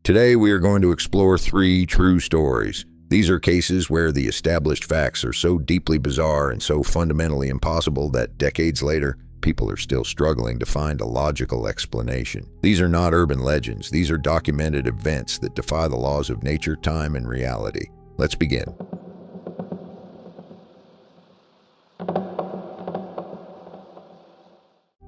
Today we are going to explore 3 true stories. These are cases where the established facts are so deeply bizarre and so fundamentally impossible that decades later, people are still struggling to find a logical explanation. These are not urban legends. These are documented events that defy the laws of nature, time, and reality. Let's begin.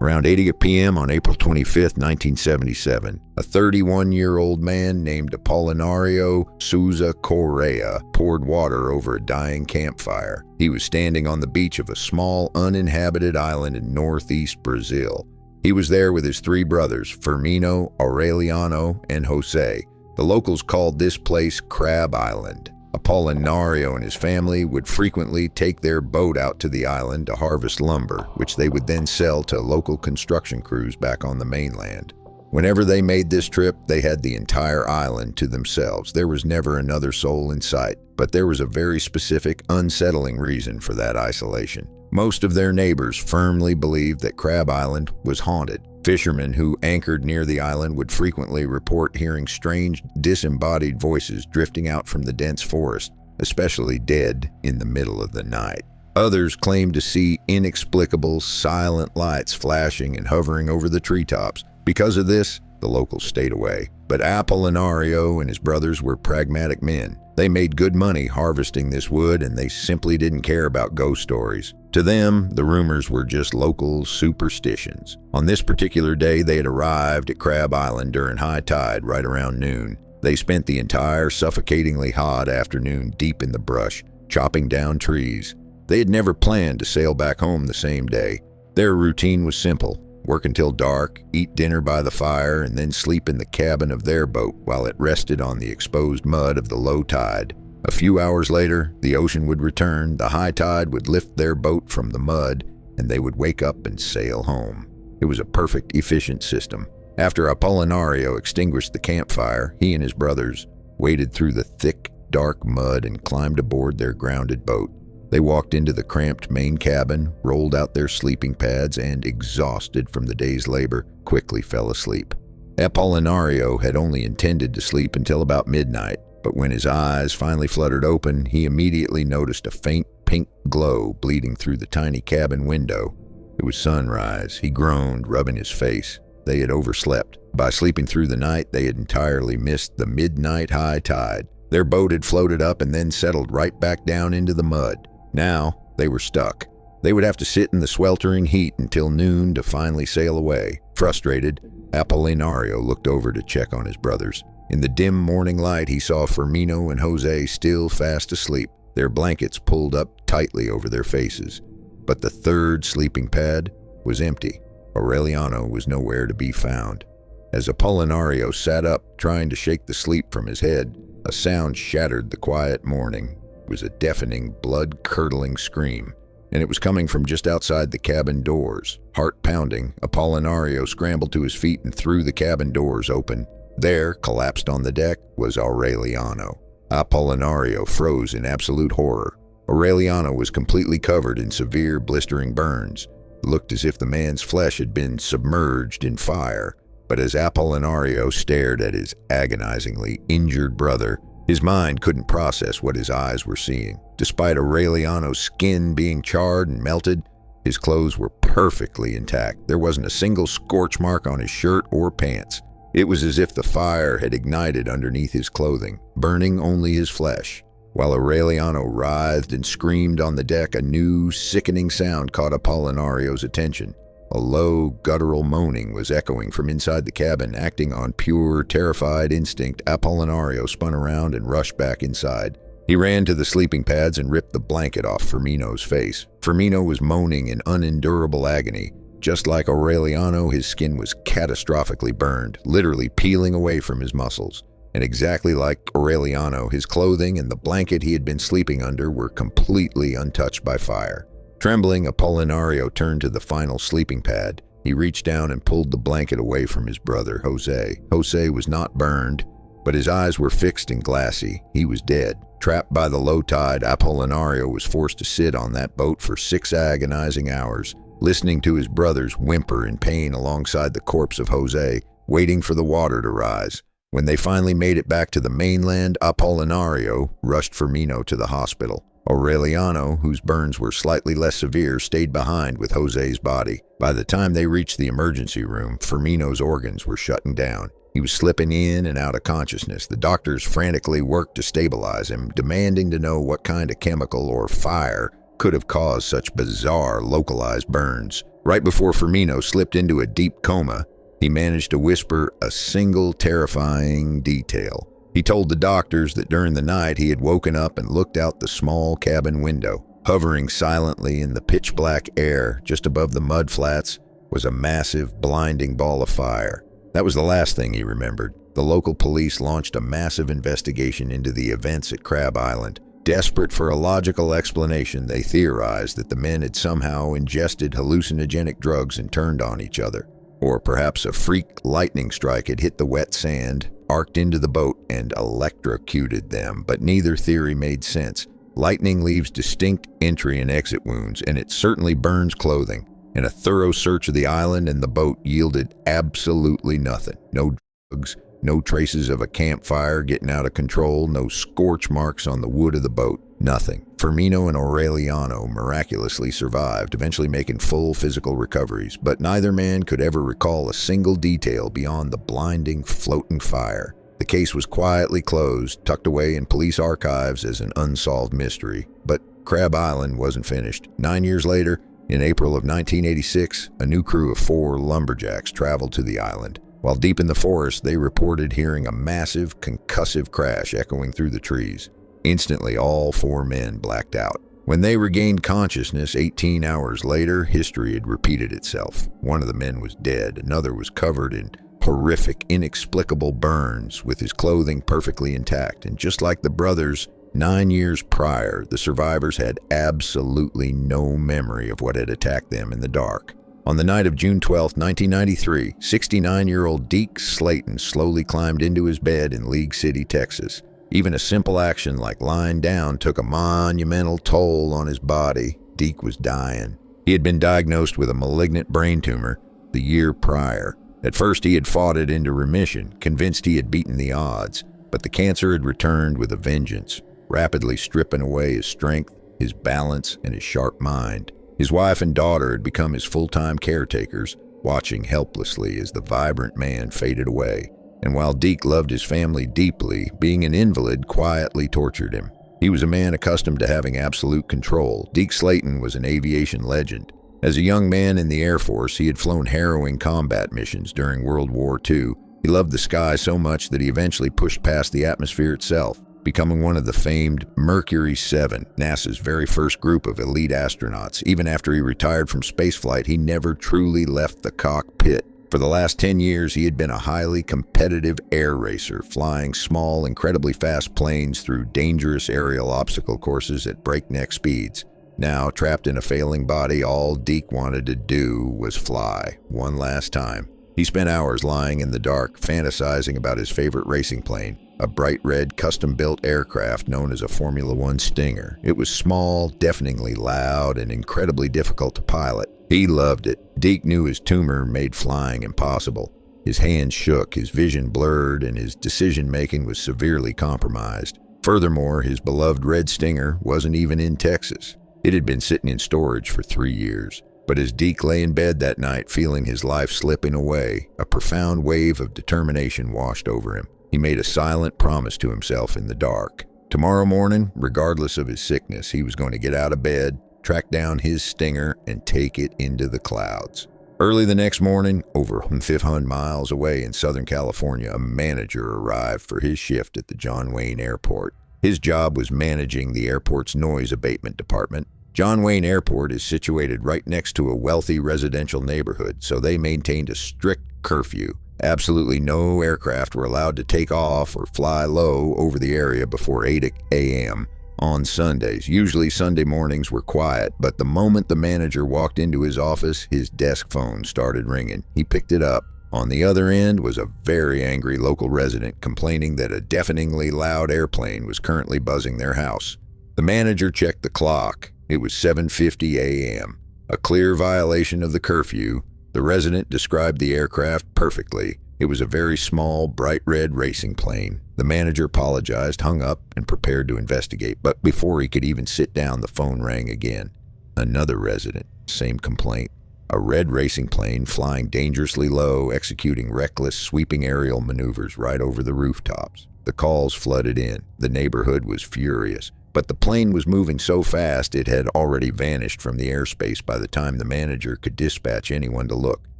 Around 8 p.m. on April 25, 1977, a 31-year-old man named Apolinario Souza Correa poured water over a dying campfire. He was standing on the beach of a small, uninhabited island in northeast Brazil. He was there with his 3 brothers, Firmino, Aureliano, and Jose. The locals called this place Crab Island. Apolinario and his family would frequently take their boat out to the island to harvest lumber, which they would then sell to local construction crews back on the mainland. Whenever they made this trip, they had the entire island to themselves. There was never another soul in sight, but there was a very specific, unsettling reason for that isolation. Most of their neighbors firmly believed that Crab Island was haunted. Fishermen who anchored near the island would frequently report hearing strange, disembodied voices drifting out from the dense forest, especially dead in the middle of the night. Others claimed to see inexplicable, silent lights flashing and hovering over the treetops. Because of this, the locals stayed away. But Apolinario and his brothers were pragmatic men. They made good money harvesting this wood, and they simply didn't care about ghost stories. To them, the rumors were just local superstitions. On this particular day, they had arrived at Crab Island during high tide right around noon. They spent the entire suffocatingly hot afternoon deep in the brush, chopping down trees. They had never planned to sail back home the same day. Their routine was simple: work until dark, eat dinner by the fire, and then sleep in the cabin of their boat while it rested on the exposed mud of the low tide. A few hours later, the ocean would return, the high tide would lift their boat from the mud, and they would wake up and sail home. It was a perfect, efficient system. After Apolinario extinguished the campfire, he and his brothers waded through the thick, dark mud and climbed aboard their grounded boat. They walked into the cramped main cabin, rolled out their sleeping pads, and, exhausted from the day's labor, quickly fell asleep. Apolinario had only intended to sleep until about midnight, but when his eyes finally fluttered open, he immediately noticed a faint pink glow bleeding through the tiny cabin window. It was sunrise. He groaned, rubbing his face. They had overslept. By sleeping through the night, they had entirely missed the midnight high tide. Their boat had floated up and then settled right back down into the mud. Now, they were stuck. They would have to sit in the sweltering heat until noon to finally sail away. Frustrated, Apolinario looked over to check on his brothers. In the dim morning light, he saw Firmino and Jose still fast asleep, their blankets pulled up tightly over their faces. But the third sleeping pad was empty. Aureliano was nowhere to be found. As Apolinario sat up, trying to shake the sleep from his head, a sound shattered the quiet morning. It was a deafening, blood-curdling scream, and it was coming from just outside the cabin doors. Heart pounding, Apolinario scrambled to his feet and threw the cabin doors open. There, collapsed on the deck, was Aureliano. Apolinario froze in absolute horror. Aureliano was completely covered in severe, blistering burns. It looked as if the man's flesh had been submerged in fire. But as Apolinario stared at his agonizingly injured brother, his mind couldn't process what his eyes were seeing. Despite Aureliano's skin being charred and melted, his clothes were perfectly intact. There wasn't a single scorch mark on his shirt or pants. It was as if the fire had ignited underneath his clothing, burning only his flesh. While Aureliano writhed and screamed on the deck, a new, sickening sound caught Apolinario's attention. A low, guttural moaning was echoing from inside the cabin. Acting on pure, terrified instinct, Apolinario spun around and rushed back inside. He ran to the sleeping pads and ripped the blanket off Firmino's face. Firmino was moaning in unendurable agony. Just like Aureliano, his skin was catastrophically burned, literally peeling away from his muscles. And exactly like Aureliano, his clothing and the blanket he had been sleeping under were completely untouched by fire. Trembling, Apolinario turned to the final sleeping pad. He reached down and pulled the blanket away from his brother, Jose. Jose was not burned, but his eyes were fixed and glassy. He was dead. Trapped by the low tide, Apolinario was forced to sit on that boat for 6 agonizing hours, listening to his brothers whimper in pain alongside the corpse of Jose, waiting for the water to rise. When they finally made it back to the mainland, Apollinario rushed Firmino to the hospital. Aureliano, whose burns were slightly less severe, stayed behind with Jose's body. By the time they reached the emergency room, Firmino's organs were shutting down. He was slipping in and out of consciousness. The doctors frantically worked to stabilize him, demanding to know what kind of chemical or fire could have caused such bizarre, localized burns. Right before Firmino slipped into a deep coma, he managed to whisper a single terrifying detail. He told the doctors that during the night he had woken up and looked out the small cabin window. Hovering silently in the pitch-black air just above the mud flats was a massive, blinding ball of fire. That was the last thing he remembered. The local police launched a massive investigation into the events at Crab Island. Desperate for a logical explanation, they theorized that the men had somehow ingested hallucinogenic drugs and turned on each other. Or perhaps a freak lightning strike had hit the wet sand, arced into the boat, and electrocuted them, but neither theory made sense. Lightning leaves distinct entry and exit wounds, and it certainly burns clothing. And a thorough search of the island and the boat yielded absolutely nothing. No drugs, no traces of a campfire getting out of control, no scorch marks on the wood of the boat. Nothing. Firmino and Aureliano miraculously survived, eventually making full physical recoveries, but neither man could ever recall a single detail beyond the blinding, floating fire. The case was quietly closed, tucked away in police archives as an unsolved mystery. But Crab Island wasn't finished. 9 years later, in April of 1986, a new crew of 4 lumberjacks traveled to the island. While deep in the forest, they reported hearing a massive, concussive crash echoing through the trees. Instantly, all 4 men blacked out. When they regained consciousness 18 hours later, history had repeated itself. One of the men was dead, another was covered in horrific, inexplicable burns, with his clothing perfectly intact. And just like the brothers 9 years prior, the survivors had absolutely no memory of what had attacked them in the dark. On the night of June 12, 1993, 69-year-old Deke Slayton slowly climbed into his bed in League City, Texas. Even a simple action like lying down took a monumental toll on his body. Deke was dying. He had been diagnosed with a malignant brain tumor the year prior. At first, he had fought it into remission, convinced he had beaten the odds, but the cancer had returned with a vengeance, rapidly stripping away his strength, his balance, and his sharp mind. His wife and daughter had become his full-time caretakers, watching helplessly as the vibrant man faded away. And while Deke loved his family deeply, being an invalid quietly tortured him. He was a man accustomed to having absolute control. Deke Slayton was an aviation legend. As a young man in the Air Force, he had flown harrowing combat missions during World War II. He loved the sky so much that he eventually pushed past the atmosphere itself, becoming one of the famed Mercury 7, NASA's very first group of elite astronauts. Even after he retired from spaceflight, he never truly left the cockpit. For the last 10 years, he had been a highly competitive air racer, flying small, incredibly fast planes through dangerous aerial obstacle courses at breakneck speeds. Now, trapped in a failing body, all Deke wanted to do was fly, one last time. He spent hours lying in the dark, fantasizing about his favorite racing plane, a bright red custom-built aircraft known as a Formula One Stinger. It was small, deafeningly loud, and incredibly difficult to pilot. He loved it. Deke knew his tumor made flying impossible. His hands shook, his vision blurred, and his decision-making was severely compromised. Furthermore, his beloved red Stinger wasn't even in Texas. It had been sitting in storage for 3 years. But as Deke lay in bed that night, feeling his life slipping away, a profound wave of determination washed over him. He made a silent promise to himself in the dark. Tomorrow morning, regardless of his sickness, he was going to get out of bed, track down his Stinger, and take it into the clouds. Early the next morning, over 500 miles away in Southern California, a manager arrived for his shift at the John Wayne Airport. His job was managing the airport's noise abatement department. John Wayne Airport is situated right next to a wealthy residential neighborhood, so they maintained a strict curfew. Absolutely no aircraft were allowed to take off or fly low over the area before 8 a.m. on Sundays. Usually Sunday mornings were quiet, but the moment the manager walked into his office, his desk phone started ringing. He picked it up. On the other end was a very angry local resident complaining that a deafeningly loud airplane was currently buzzing their house. The manager checked the clock. It was 7:50 a.m., a clear violation of the curfew. The resident described the aircraft perfectly. It was a very small, bright red racing plane. The manager apologized, hung up, and prepared to investigate, but before he could even sit down, the phone rang again. Another resident, same complaint. A red racing plane flying dangerously low, executing reckless, sweeping aerial maneuvers right over the rooftops. The calls flooded in. The neighborhood was furious. But the plane was moving so fast it had already vanished from the airspace by the time the manager could dispatch anyone to look.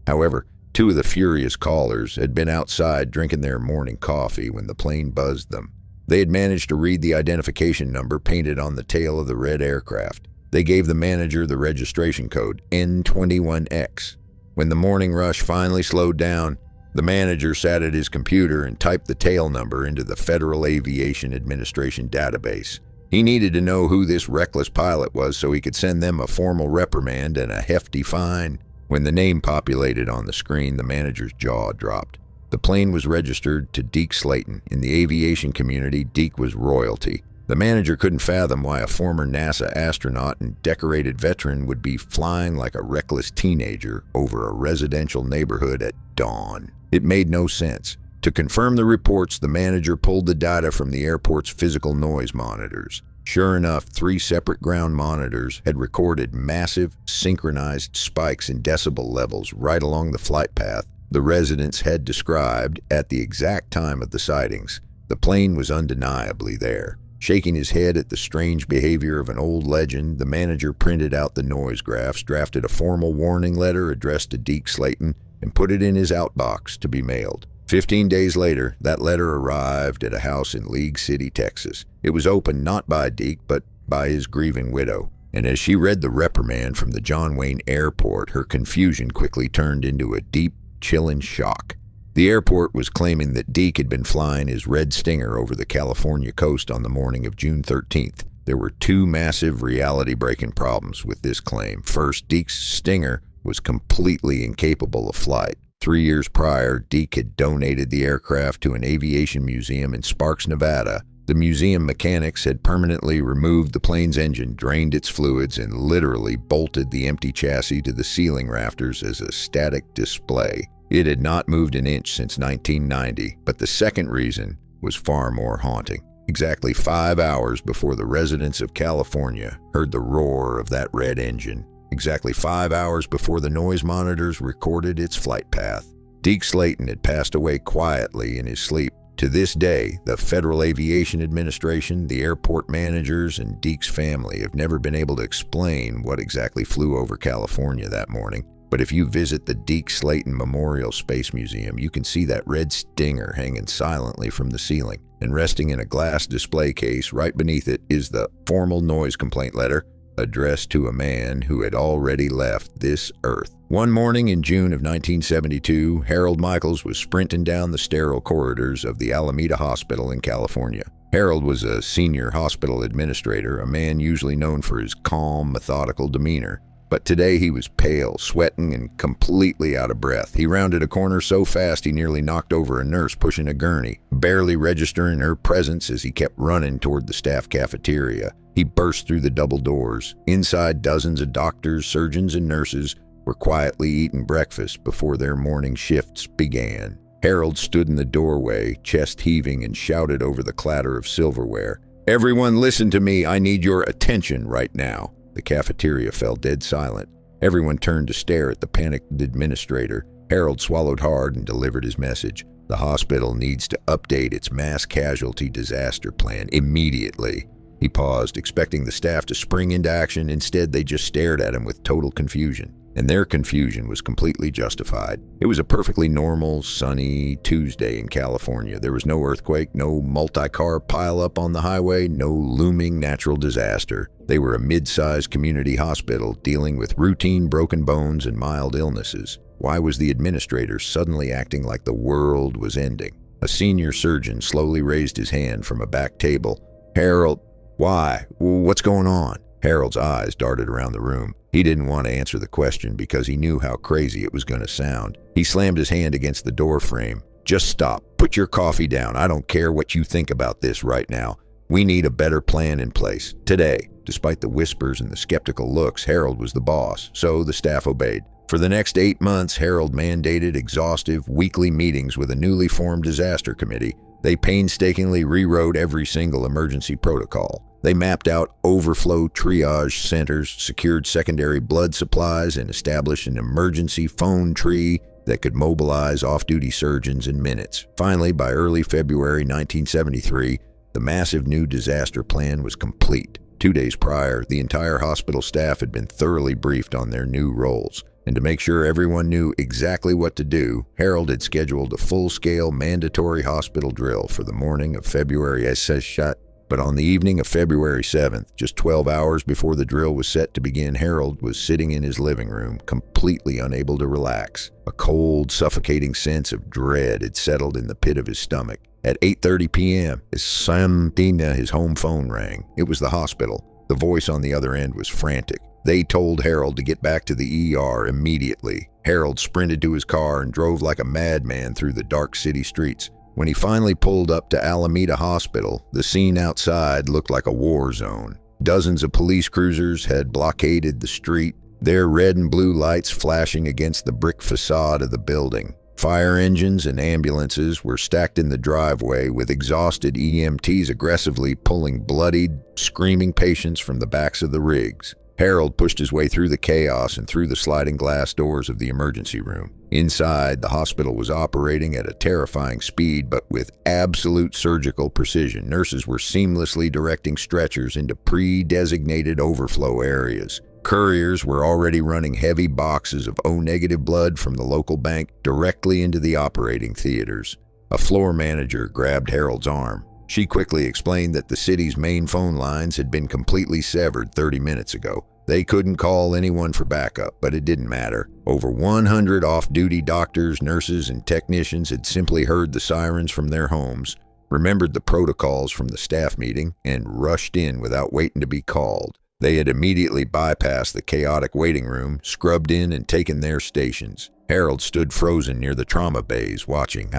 However, two of the furious callers had been outside drinking their morning coffee when the plane buzzed them. They had managed to read the identification number painted on the tail of the red aircraft. They gave the manager the registration code, N21X. When the morning rush finally slowed down, the manager sat at his computer and typed the tail number into the Federal Aviation Administration database. He needed to know who this reckless pilot was so he could send them a formal reprimand and a hefty fine. When the name populated on the screen, the manager's jaw dropped. The plane was registered to Deke Slayton. In the aviation community, Deke was royalty. The manager couldn't fathom why a former NASA astronaut and decorated veteran would be flying like a reckless teenager over a residential neighborhood at dawn. It made no sense. To confirm the reports, the manager pulled the data from the airport's physical noise monitors. Sure enough, 3 separate ground monitors had recorded massive, synchronized spikes in decibel levels right along the flight path the residents had described at the exact time of the sightings. The plane was undeniably there. Shaking his head at the strange behavior of an old legend, the manager printed out the noise graphs, drafted a formal warning letter addressed to Deke Slayton, and put it in his outbox to be mailed. 15 days later, that letter arrived at a house in League City, Texas. It was opened not by Deke, but by his grieving widow. And as she read the reprimand from the John Wayne Airport, her confusion quickly turned into a deep, chilling shock. The airport was claiming that Deke had been flying his Red Stinger over the California coast on the morning of June 13th. There were 2 massive reality-breaking problems with this claim. First, Deke's Stinger was completely incapable of flight. 3 years prior, Deke had donated the aircraft to an aviation museum in Sparks, Nevada. The museum mechanics had permanently removed the plane's engine, drained its fluids, and literally bolted the empty chassis to the ceiling rafters as a static display. It had not moved an inch since 1990, but the second reason was far more haunting. Exactly 5 hours before the residents of California heard the roar of that red engine, exactly 5 hours before the noise monitors recorded its flight path, Deke Slayton had passed away quietly in his sleep. To this day, the Federal Aviation Administration, the airport managers, and Deke's family have never been able to explain what exactly flew over California that morning. But if you visit the Deke Slayton Memorial Space Museum, you can see that red Stinger hanging silently from the ceiling. And resting in a glass display case right beneath it is the formal noise complaint letter addressed to a man who had already left this earth. One morning in June of 1972, Harold Michaels was sprinting down the sterile corridors of the Alameda Hospital in California. Harold was a senior hospital administrator, a man usually known for his calm, methodical demeanor. But today he was pale, sweating, and completely out of breath. He rounded a corner so fast he nearly knocked over a nurse pushing a gurney, barely registering her presence as he kept running toward the staff cafeteria. He burst through the double doors. Inside, dozens of doctors, surgeons, and nurses were quietly eating breakfast before their morning shifts began. Harold stood in the doorway, chest heaving, and shouted over the clatter of silverware, "Everyone listen to me, I need your attention right now." The cafeteria fell dead silent. Everyone turned to stare at the panicked administrator. Harold swallowed hard and delivered his message. The hospital needs to update its mass casualty disaster plan immediately. He paused, expecting the staff to spring into action. Instead, they just stared at him with total confusion. And their confusion was completely justified. It was a perfectly normal, sunny Tuesday in California. There was no earthquake, no multi-car pileup on the highway, no looming natural disaster. They were a mid-sized community hospital dealing with routine broken bones and mild illnesses. Why was the administrator suddenly acting like the world was ending? A senior surgeon slowly raised his hand from a back table. "Harold, why? What's going on?" Harold's eyes darted around the room. He didn't want to answer the question because he knew how crazy it was going to sound. He slammed his hand against the door frame. "Just stop. Put your coffee down. I don't care what you think about this right now. We need a better plan in place. Today." Despite the whispers and the skeptical looks, Harold was the boss, so the staff obeyed. For the next 8 months, Harold mandated exhaustive weekly meetings with a newly formed disaster committee. They painstakingly rewrote every single emergency protocol. They mapped out overflow triage centers, secured secondary blood supplies, and established an emergency phone tree that could mobilize off-duty surgeons in minutes. Finally, by early February 1973, the massive new disaster plan was complete. 2 days prior, the entire hospital staff had been thoroughly briefed on their new roles. And to make sure everyone knew exactly what to do, Harold had scheduled a full-scale mandatory hospital drill for the morning of February 7th. But on the evening of February 7th, just 12 hours before the drill was set to begin, Harold was sitting in his living room, completely unable to relax. A cold, suffocating sense of dread had settled in the pit of his stomach. At 8:30 p.m., his home phone rang. It was the hospital. The voice on the other end was frantic. They told Harold to get back to the ER immediately. Harold sprinted to his car and drove like a madman through the dark city streets. When he finally pulled up to Alameda Hospital, the scene outside looked like a war zone. Dozens of police cruisers had blockaded the street, their red and blue lights flashing against the brick facade of the building. Fire engines and ambulances were stacked in the driveway, with exhausted EMTs aggressively pulling bloodied, screaming patients from the backs of the rigs. Harold pushed his way through the chaos and through the sliding glass doors of the emergency room. Inside, the hospital was operating at a terrifying speed, but with absolute surgical precision. Nurses were seamlessly directing stretchers into pre-designated overflow areas. Couriers were already running heavy boxes of O-negative blood from the local bank directly into the operating theaters. A floor manager grabbed Harold's arm. She quickly explained that the city's main phone lines had been completely severed 30 minutes ago. They couldn't call anyone for backup, but it didn't matter. Over 100 off-duty doctors, nurses, and technicians had simply heard the sirens from their homes, remembered the protocols from the staff meeting, and rushed in without waiting to be called. They had immediately bypassed the chaotic waiting room, scrubbed in, and taken their stations. Harold stood frozen near the trauma bays, watching.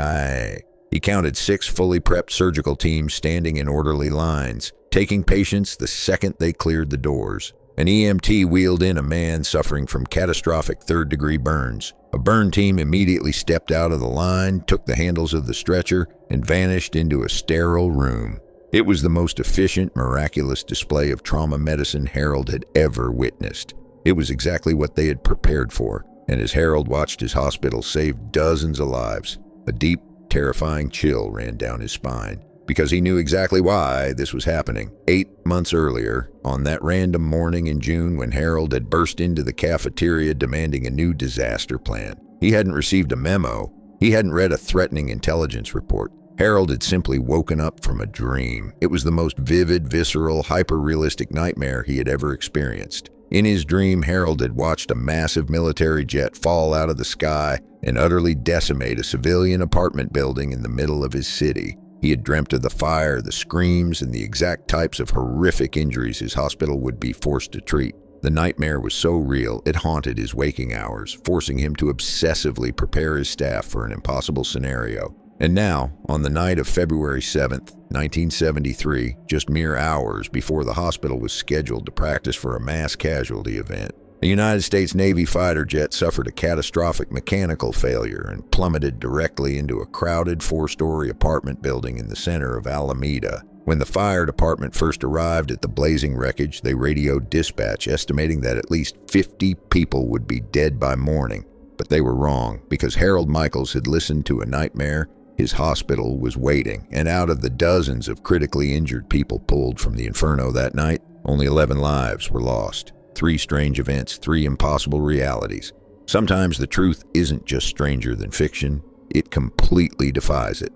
He counted 6 fully prepped surgical teams standing in orderly lines, taking patients the second they cleared the doors. An EMT wheeled in a man suffering from catastrophic third-degree burns. A burn team immediately stepped out of the line, took the handles of the stretcher, and vanished into a sterile room. It was the most efficient, miraculous display of trauma medicine Harold had ever witnessed. It was exactly what they had prepared for, and as Harold watched his hospital save dozens of lives, a deep, terrifying chill ran down his spine, because he knew exactly why this was happening. 8 months earlier, on that random morning in June when Harold had burst into the cafeteria demanding a new disaster plan, he hadn't received a memo. He hadn't read a threatening intelligence report. Harold had simply woken up from a dream. It was the most vivid, visceral, hyper-realistic nightmare he had ever experienced. In his dream, Harold had watched a massive military jet fall out of the sky and utterly decimate a civilian apartment building in the middle of his city. He had dreamt of the fire, the screams, and the exact types of horrific injuries his hospital would be forced to treat. The nightmare was so real, it haunted his waking hours, forcing him to obsessively prepare his staff for an impossible scenario. And now, on the night of February 7th, 1973, just mere hours before the hospital was scheduled to practice for a mass casualty event, a United States Navy fighter jet suffered a catastrophic mechanical failure and plummeted directly into a crowded 4-story apartment building in the center of Alameda. When the fire department first arrived at the blazing wreckage, they radioed dispatch, estimating that at least 50 people would be dead by morning. But they were wrong, because Harold Michaels had listened to a nightmare his hospital was waiting, and out of the dozens of critically injured people pulled from the inferno that night, only 11 lives were lost. 3 strange events, 3 impossible realities. Sometimes the truth isn't just stranger than fiction, it completely defies it.